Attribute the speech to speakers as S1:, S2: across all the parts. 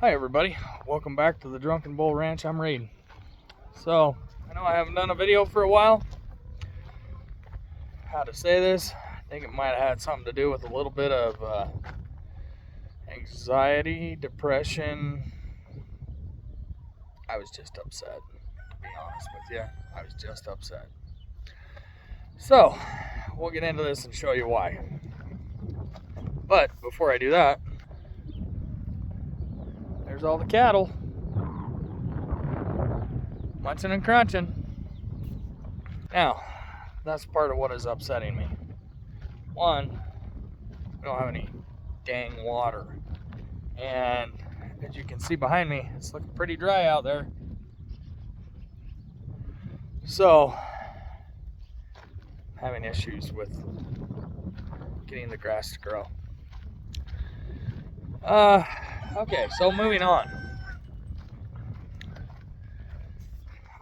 S1: Hi everybody, welcome back to the Drunken Bull Ranch. I'm Reed. So, I know I haven't done a video for a while. How to say this? I think it might have had something to do with a little bit of anxiety, depression. I was just upset, to be honest with you. I was just upset. So, we'll get into this and show you why. But before I do that, there's all the cattle munching and crunching. Now, that's part of what is upsetting me. One, we don't have any dang water. And as you can see behind me, it's looking pretty dry out there. So, I'm having issues with getting the grass to grow. Okay, so moving on.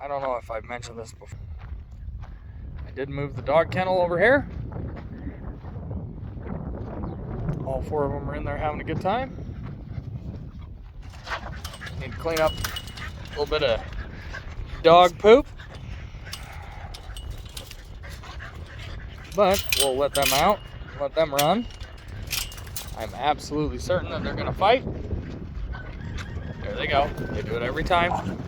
S1: I don't know if I've mentioned this before. I did move the dog kennel over here. All four of them are in there having a good time. Need to clean up a little bit of dog poop. But we'll let them out, let them run. I'm absolutely certain that they're going to fight. There they go. They do it every time.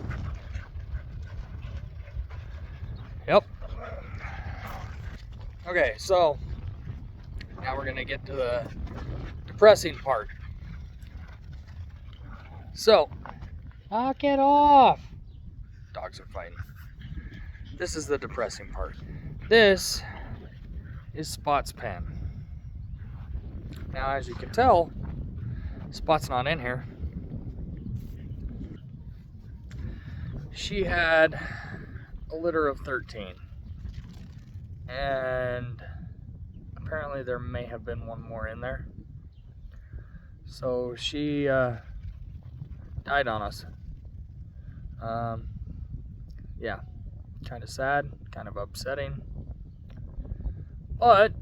S1: Yep. Okay, so now we're going to get to the depressing part. So, knock it off. Dogs are fighting. This is the depressing part. This is Spot's pen. Now, as you can tell, Spot's not in here. She had a litter of 13. And apparently there may have been one more in there. So she died on us. Yeah, kind of sad, kind of upsetting. But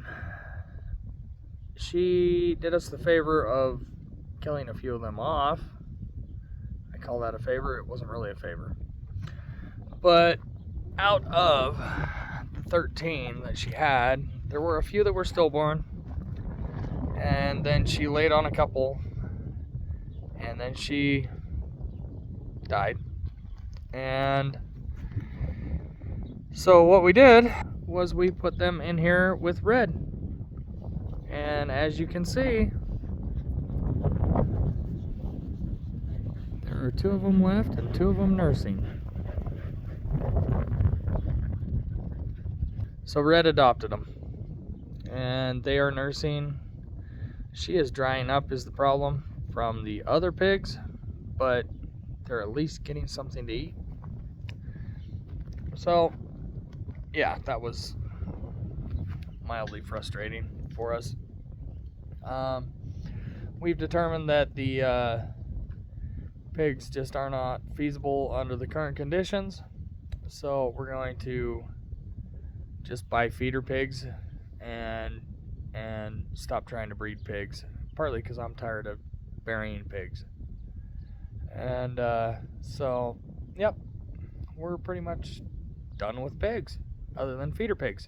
S1: she did us the favor of killing a few of them off. I call that a favor. It wasn't really a favor. But out of the 13 that she had, there were a few that were stillborn. And then she laid on a couple. And then she died. And so what we did was we put them in here with Red. And as you can see, there are 2 of them left and 2 of them nursing. So Red adopted them. And they are nursing. She is drying up is the problem from the other pigs, but they're at least getting something to eat. So, yeah, that was mildly frustrating for us. We've determined that the pigs just are not feasible under the current conditions, so we're going to just buy feeder pigs and stop trying to breed pigs, partly because I'm tired of burying pigs. And so, yep, we're pretty much done with pigs, other than feeder pigs.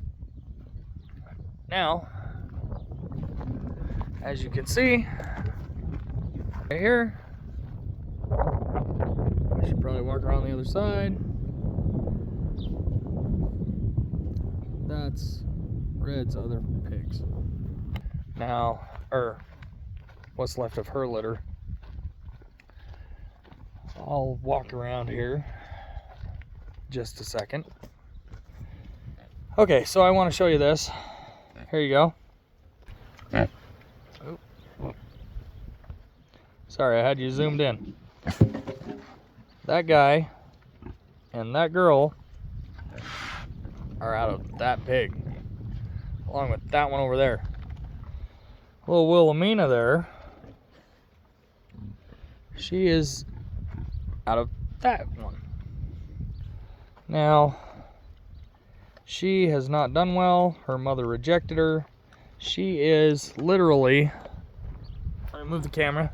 S1: Now, as you can see, right here, I should probably walk around the other side. That's Red's other pigs. Now, what's left of her litter. I'll walk around here just a second. Okay, so I want to show you this. Here you go. Oh. Sorry, I had you zoomed in. That guy and that girl are out of that pig, along with that one over there. Little Wilhelmina there, she is out of that one. Now, she has not done well. Her mother rejected her. She is literally, let me move the camera.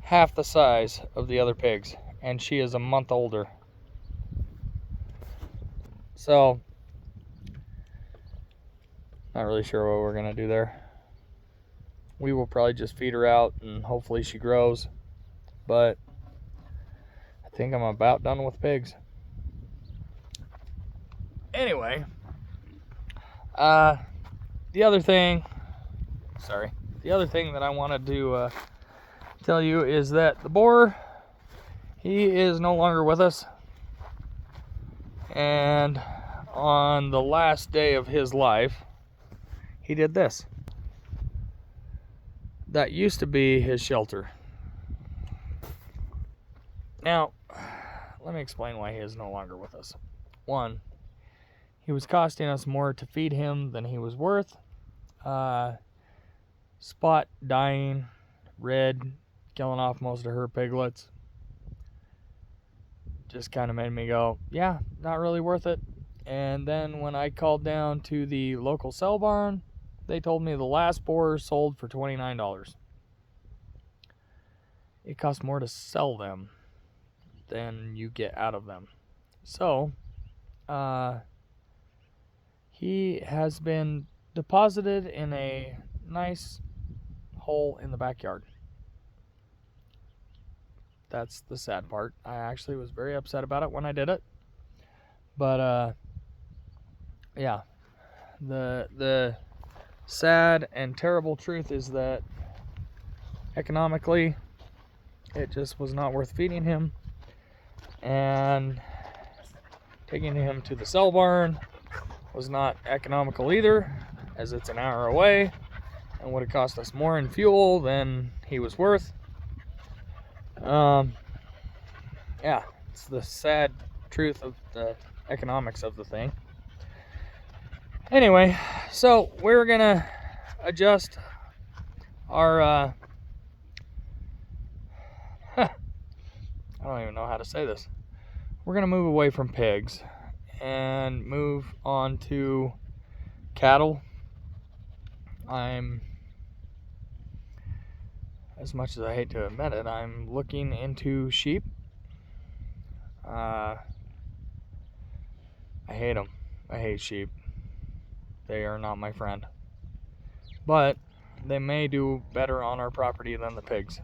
S1: half the size of the other pigs, and she is a month older. So, not really sure what we're gonna do there. We will probably just feed her out and hopefully she grows. But I think I'm about done with pigs. Anyway, the other thing that I wanted to tell you is that the boar, he is no longer with us. And on the last day of his life, he did this. That used to be his shelter. Now, let me explain why he is no longer with us. One, he was costing us more to feed him than he was worth. Spot dying, Red killing off most of her piglets. Just kind of made me go, yeah, not really worth it. And then when I called down to the local sell barn, they told me the last boar sold for $29. It costs more to sell them than you get out of them. So, he has been deposited in a nice hole in the backyard. That's the sad part. I actually was very upset about it when I did it. But, yeah. The sad and terrible truth is that economically, it just was not worth feeding him. And taking him to the sell barn was not economical either, as it's an hour away and would have cost us more in fuel than he was worth. Yeah, it's the sad truth of the economics of the thing. Anyway, so we're gonna adjust our I don't even know how to say this. We're gonna move away from pigs and move on to cattle. As much as I hate to admit it, I'm looking into sheep. I hate them. I hate sheep. They are not my friend. But they may do better on our property than the pigs.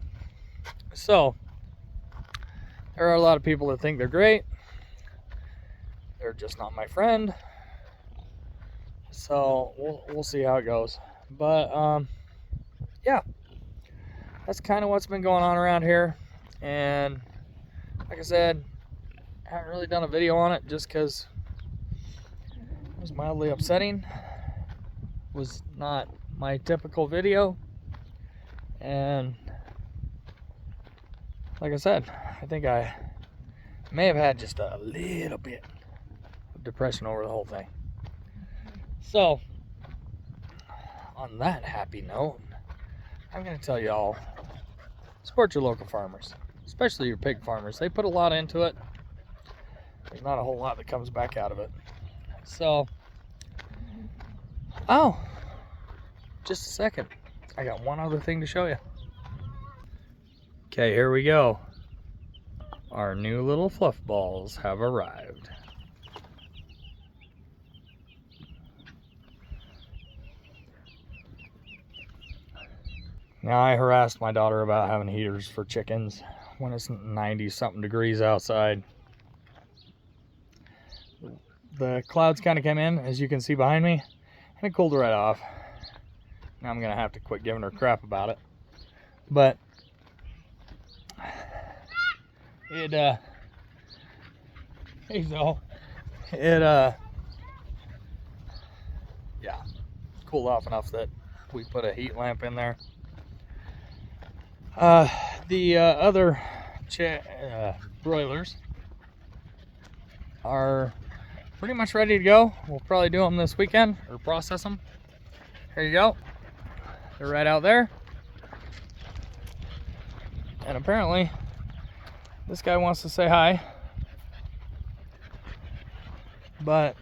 S1: So, there are a lot of people that think they're great. They're just not my friend. So, we'll see how it goes. But, yeah. That's kind of what's been going on around here. And, like I said, I haven't really done a video on it just because it was mildly upsetting. It was not my typical video. And, like I said, I think I may have had just a little bit of depression over the whole thing. So, on that happy note, I'm going to tell y'all, support your local farmers, especially your pig farmers. They put a lot into it. There's not a whole lot that comes back out of it. So, oh, just a second. I got one other thing to show you. Okay, here we go. Our new little fluff balls have arrived. Now, I harassed my daughter about having heaters for chickens when it's 90-something degrees outside. The clouds kind of came in, as you can see behind me, and it cooled right off. Now I'm going to have to quit giving her crap about it. But it, yeah, cooled off enough that we put a heat lamp in there. The other broilers are pretty much ready to go. We'll probably do them this weekend, or process them. Here you go. They're right out there. And apparently, this guy wants to say hi. But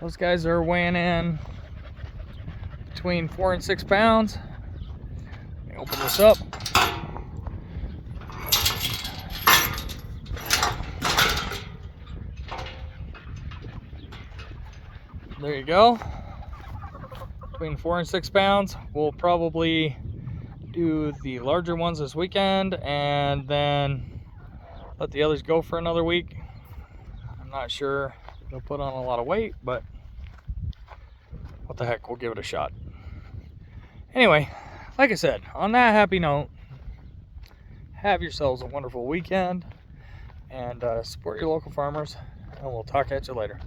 S1: those guys are weighing in between 4 and 6 pounds. Let me open this up. there you go. Between 4 and 6 pounds. We'll probably do the larger ones this weekend and then let the others go for another week. I'm not sure they'll put on a lot of weight, but what the heck, we'll give it a shot. Anyway, like I said, on that happy note, have yourselves a wonderful weekend and support your local farmers, and we'll talk at you later.